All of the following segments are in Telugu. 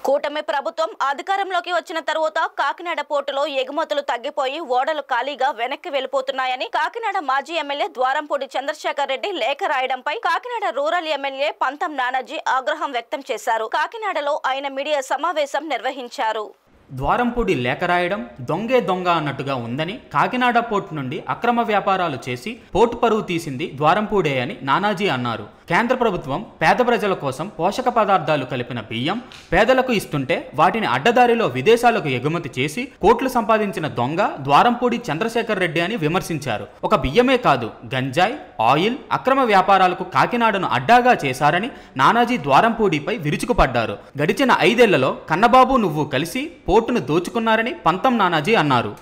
కూటమి ప్రభుత్వం అధికారంలోకి వచ్చిన తరువాత కాకినాడ పోర్టులో ఎగుమతులు తగ్గిపోయి ఓడలు ఖాళీగా వెనక్కి వెళ్లిపోతున్నాయని కాకినాడ మాజీ ఎమ్మెల్యే ద్వారంపూడి చంద్రశేఖర్ రెడ్డి లేఖ రాయడంపై కాకినాడ రూరల్ ఎమ్మెల్యే పంతం నానాజీ ఆగ్రహం వ్యక్తం చేశారు. కాకినాడలో ఆయన మీడియా సమావేశం నిర్వహించారు. ద్వారంపూడి లేఖ రాయడం దొంగే దొంగ అన్నట్టుగా ఉందని, కాకినాడ పోర్టు నుండి అక్రమ వ్యాపారాలు చేసి పోర్టు పరువు తీసింది ద్వారంపూడే అని నానాజీ అన్నారు. కేంద్ర ప్రభుత్వం పేద ప్రజల కోసం పోషక పదార్థాలు కలిపిన బియ్యం పేదలకు ఇస్తుంటే వాటిని అడ్డదారిలో విదేశాలకు ఎగుమతి చేసి కోట్లు సంపాదించిన దొంగ ద్వారంపూడి చంద్రశేఖర్ రెడ్డి అని విమర్శించారు. ఒక బియ్యమే కాదు, గంజాయి, ఆయిల్ అక్రమ వ్యాపారాలకు కాకినాడను అడ్డాగా చేశారని నానాజీ ద్వారంపూడిపై విరుచుకుపడ్డారు. గడిచిన 5 ఏళ్లలో కన్నబాబు నువ్వు కలిసి పోర్టును దోచుకున్నారని పంతం నానాజీ అన్నారు.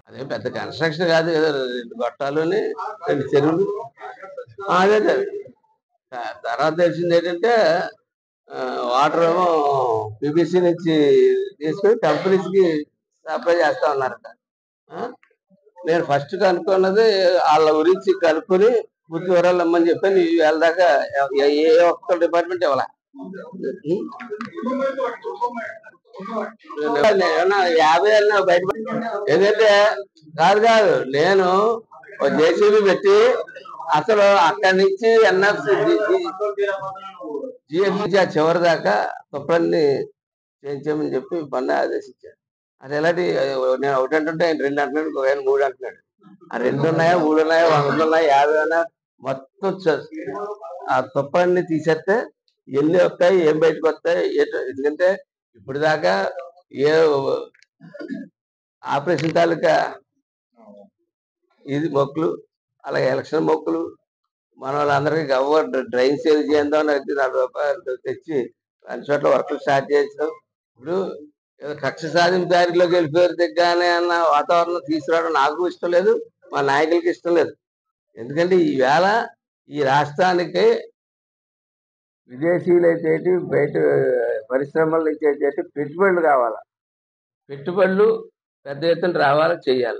అదే పెద్ద కన్స్ట్రక్షన్ కాదు కదా, 2 గొట్టాలుని 2 చెరువులు. అదే తర్వాత తెలిసింది ఏంటంటే వాటర్ ఏమో పీబీసీ నుంచి తీసుకొని కంపెనీస్కి సప్లై చేస్తా ఉన్నారట. నేను ఫస్ట్ కనుక్కున్నది వాళ్ళ గురించి కనుక్కొని పూర్తి వివరాలు ఇమ్మని చెప్పి వేళ దాకా ఏ ఒక్క డిపార్ట్మెంట్ ఇవ్వాల. 50 ఏళ్ళ బయట ఎందుకంటే కాదు నేను జేసీబీ పెట్టి అసలు అక్కడి నుంచి ఎన్ఎఫ్సి జిఎఫ్సి చివరి దాకా తుప్పలన్నీ చేయించామని చెప్పి బండి ఆదేశించారు. అది ఎలాంటి నేను 1 అంటుంటే ఆయన 2 అంటున్నాడు, ఆయన 3 అంటున్నాడు. ఆ 2 ఉన్నాయా, 3 ఉన్నాయా, 100 ఉన్నాయా, 50 ఉన్నాయా, మొత్తం ఆ తుప్పలన్నీ తీసేస్తే ఎన్ని వస్తాయి, ఏం బయటకు వస్తాయి. ఎందుకంటే ఇప్పుడు దాకా ఏ ఆపరేషన్ తాలూకా ఇది మొక్కులు, అలాగే ఎలక్షన్ మొక్కులు, మన వాళ్ళందరికీ డ్రైన్ సేల్ చేద్దామని అయితే 40 రూపాయలు తెచ్చి అన్ని చోట్ల వర్క్లు స్టార్ట్ చేసాం. ఇప్పుడు కక్ష సాధింపు దారిలోకి వెళ్ళిపోయారు దిగ్గానే అన్న వాతావరణం తీసుకురావడం నాకు ఇష్టం లేదు, మా నాయకులకి ఇష్టం లేదు. ఎందుకంటే ఈవేళ ఈ రాష్ట్రానికి విదేశీయులు అయితే బయట పరిశ్రమలు ఇచ్చేటి పెట్టుబడులు కావాలా, పెట్టుబడులు పెద్ద ఎత్తున రావాలా, చెయ్యాలి.